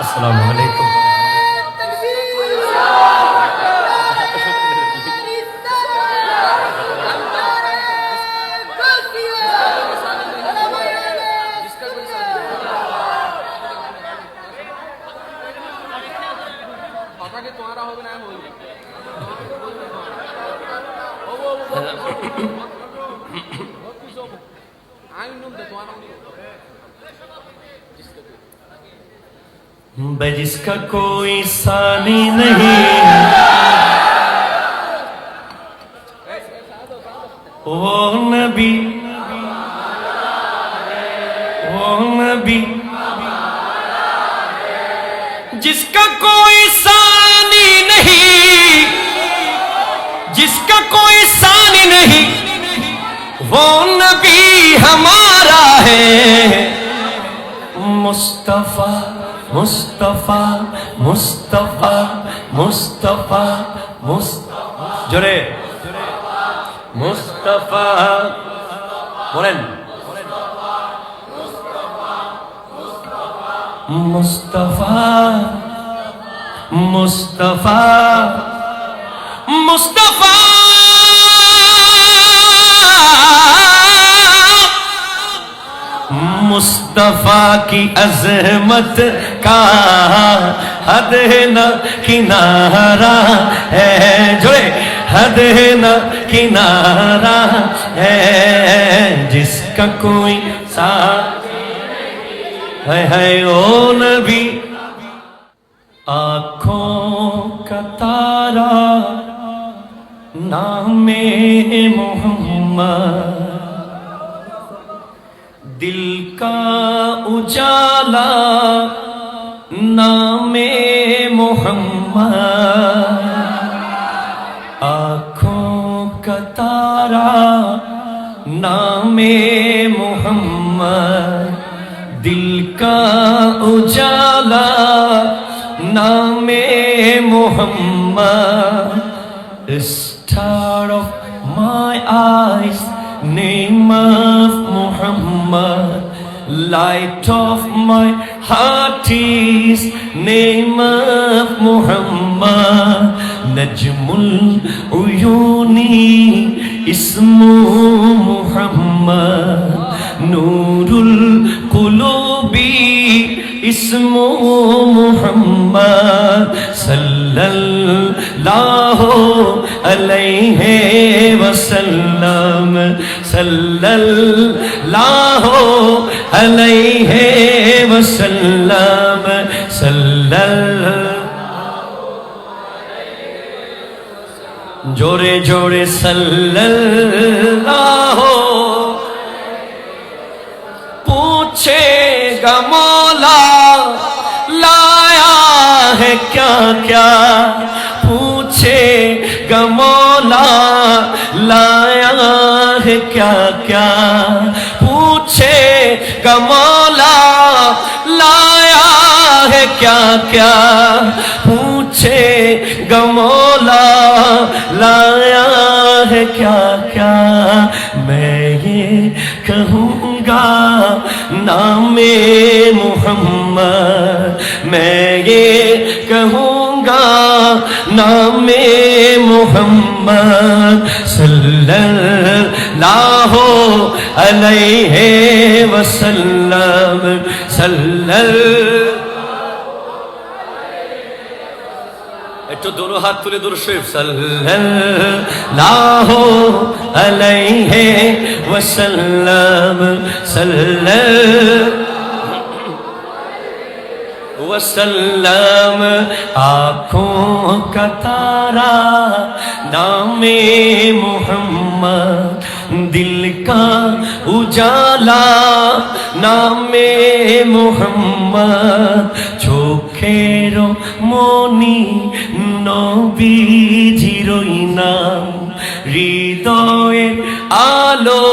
আসসালামু আলাইকুম। जिसका कोई सानी नहीं वो नबी जिसका कोई सानी नहीं, जिसका कोई सानी नहीं वो नबी हमारा है। मुस्तफा मुस्तफा मुस्तफा मुस्तफा मुस्तफा जोरे मुस्तफा बोलें मुस्तफा मुस्तफा मुस्तफा मुस्तफा की अजमत का हद न किनारा है, जोड़े हद न किनारा है। जिसका कोई है ओ नबी, आँखों का तारा नामे मोहम्मद, दिल का उजाला नामे मोहम्मद, आँखों का तारा नामे मोहम्मद, दिल का उजाला नामे Mohammad. Star of my eyes, name of Muhammad, light of my heart is name of Muhammad, Najmul Uyuni ismu Muhammad, Nurul Qulubi ismu Muhammad, sallallahu alayhi wa sallam, sallallahu alayhi wa sallam, sallallahu जोरे जोरे सल्लल्लाहु पूछेगा मौला लाया है क्या क्या, पूछेगा मौला लाया है क्या क्या, पूछेगा मौला लाया है क्या क्या, पूछेगा मौला लाया है क्या क्या। मैं ये कहूँगा नामे मोहम्मद, मैं ये कहूँगा नामे मोहम्मद, सल्लल्लाहु अलैहि वसल्लम, একটু দোনো হাত তুলে দূর শরীফ, সাল্লাল্লাহু আলাইহি ওয়াসাল্লাম, সাল্লাল্লাহু वसल्लम। आँखों का तारा नामे मोहम्मद, दिल का उजाला नामे मोहम्मद, চোখের মনি নবীজিরই নাম, হৃদয়ের আলো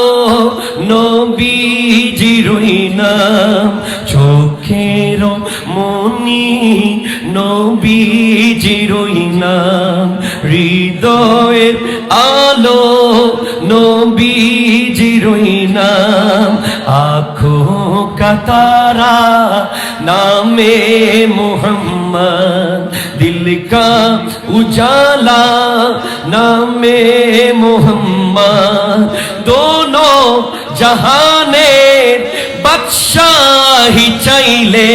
নবীজিরই নাম, চোখের মনি নবীজিরই নাম, হৃদয়ের আলো নবীজিরই নাম, आँखों का तारा नामे मोहम्मद दिल का उजाला नामे मोहम्मद दोनों जहाने बादशाही चाइले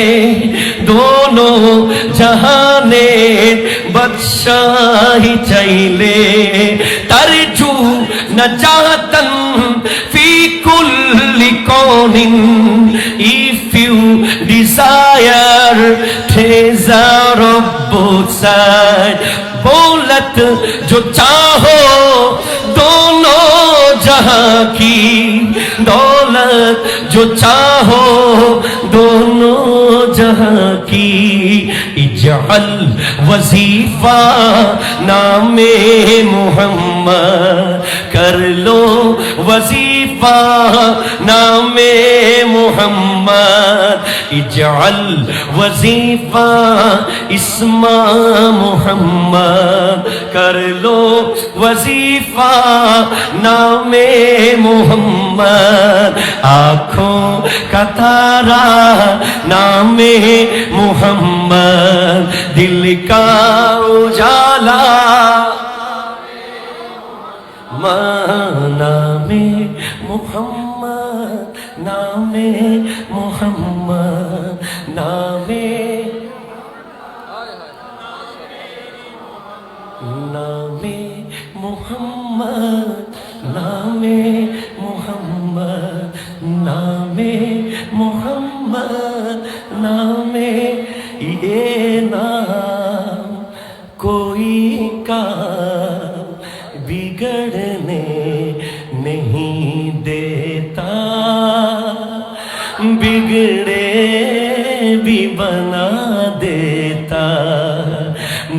दोनों जहाने बादशाही चाइले तरजू नजातन फी कुल्ली कौनिन if you desire treasure of both sides बोलत जो चाहो दोनों जहां की दौलत जो चाहो दोनों जहां की इजअल वजीफा नामे मोहम्मद कर लो वजीफा नामे मोहम्मद इजअल वजीफा इस्मा मोहम्मद कर लो वजीफा नामे मोहम्मद आँखों का तारा नामे मोहम्मद दिल का उजाला नामे मोहम्मद नामे मोहम्मद नामे नामे मोहम्मद नामे मोहम्मद नामे मोहम्मद नामे ये नाम कोई काम बिगड़ने नहीं देता बिगड़े भी बना देता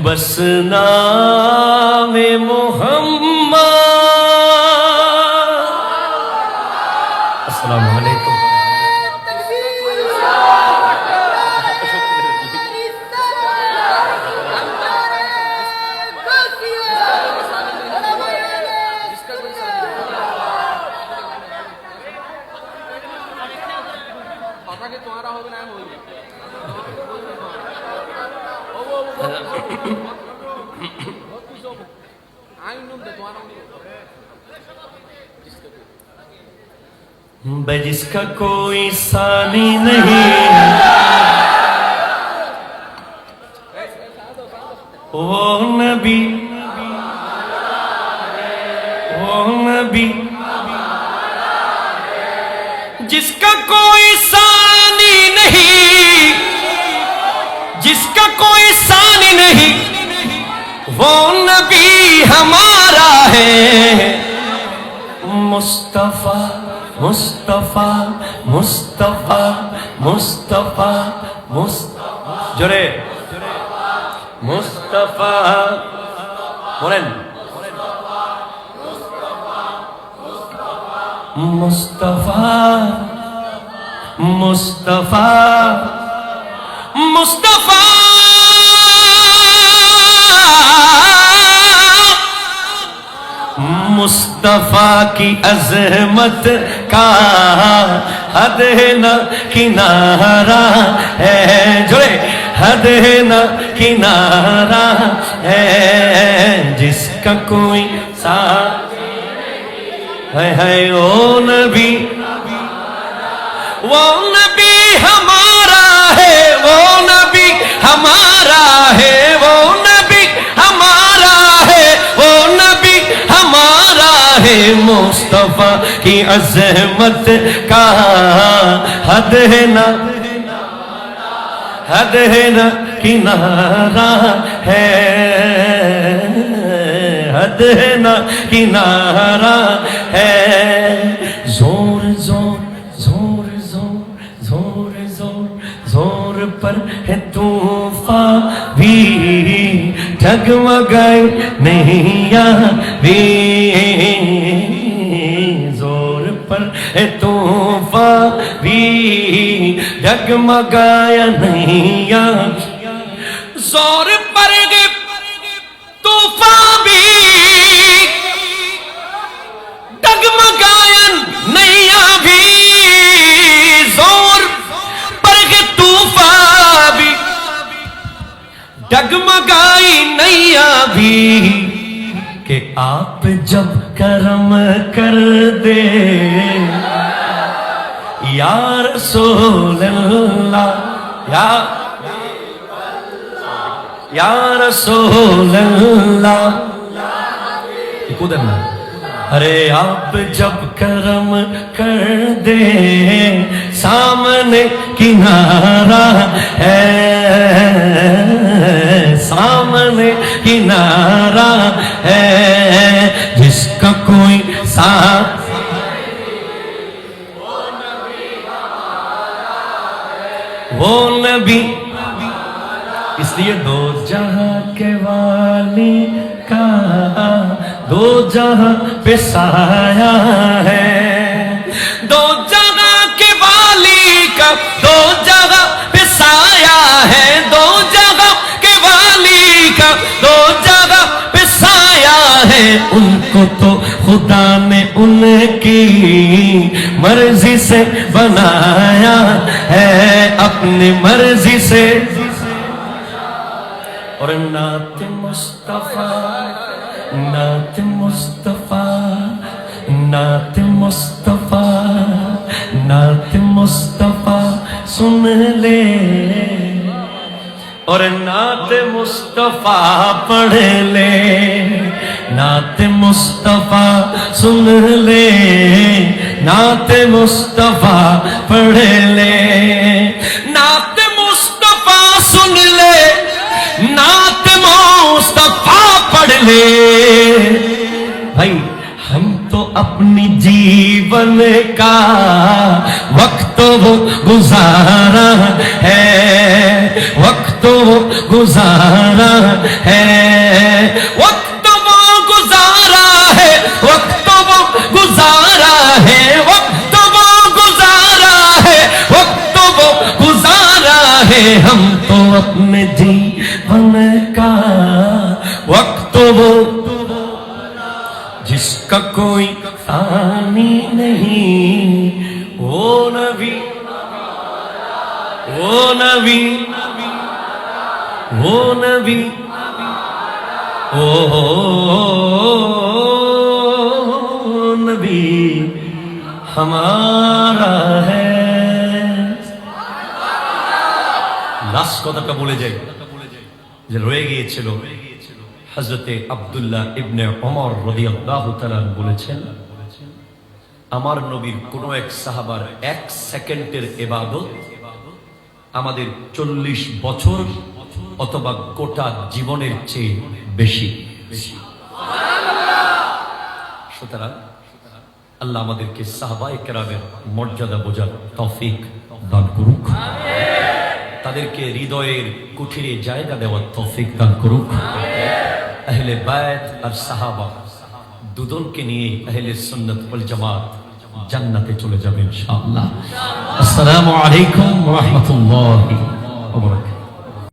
बस नामे मोहम्मद अस्सलामु अलैकुम बे जिसका कोई सानी नहीं वो नबी जिसका कोई सानी नहीं जिसका कोई सानी नहीं वो नबी हमारा है मुस्तफा मुस्तफा मुस्तफा मुस्तफा मुस्तफा जोरे मुस्तफा बोलें मुस्तफा मुस्तफा मुस्तफा मुस्तफा की अजमत का हद न किनारा है जोड़े हद न किनारा है जिसका कोई सा है ओ नबी वो नबी हमारा है वो नबी हमारा है वो नबी हमारा है वो नबी हमारा है मुस्तफा की अजमत का हद है ना किनारा है हद है ना किनारा है जोर जोर जोर जोर जोर जोर जोर पर है तूफान भी जगमगाए नैया भी जोर पर है तूफान भी जगमगाया नैया जोर पर तूफान भी डगमगाया नैया भी जोर पर तूफान डगमगाई नैया भी कि आप जब करम कर दे या रसूल अल्लाह या रसूल अल्लाह। ना अरे आप जब करम कर दे सामने किनारा है, सामने किनारा है जिसका कोई साथ वो नबी। इसलिए दो जहां के वाली का दो जहां पे साया है, दो जहां के वाली का दो जगह पे साया है, दो जगह के वाली का दो जगह पे साया है। उनको तो खुदा ने उनकी मर्जी से बनाया है, अपनी मर्जी से। और नात मुस्तफा नात मुस्तफा नात मुस्तफा नात मुस्तफा सुन ले, और नात मुस्तफा पढ़ ले, नात मुस्तफा सुन ले, नात मुस्तफा पढ़ ले, नात मुस्तफा सुन ले, नात मुस्तफा पढ़ ले। भाई हम तो अपनी जीवन का वक्त वो गुजारा है, वक्त वो गुजारा है, वक्त वो गुजारा है, वक्त वो गुजारा है, वक्त वो गुजारा है, वक्त वो गुजारा है। हम तो अपने जीवन का वक्त वो जिसका कोई फानी नहीं, वो नबी वो नबी वो नबी ओ नबी हमारा है। লাস্ট কথাটা বলে যাই যে রয়ে গিয়েছিল, হযরতে আব্দুল্লাহ ইবনে ওমর রাদিয়াল্লাহু তাআলা বলেছেন, আমার নবীর কোন এক সাহাবার এক সেকেন্ডের ইবাদত আমাদের 40 বছর অথবা গোটা জীবনের চেয়ে বেশি। সুতরাং আল্লাহ আমাদেরকে সাহাবায়ে কেরামের মর্যাদা বোঝার তৌফিক দান করুক, তাদেরকে হৃদয়ের কুঠিরে জায়গা দেওয়ার তৌফিক দান করুক। আহলে বায়ত আর সাহাবা দুজনকে নিয়ে আহলে সুন্নাত ওয়াল জামাত জান্নাতে চলে যাবে ইনশাআল্লাহ। আসসালামু আলাইকুম ওয়া রাহমাতুল্লাহি ওয়া বারাকাতুহু।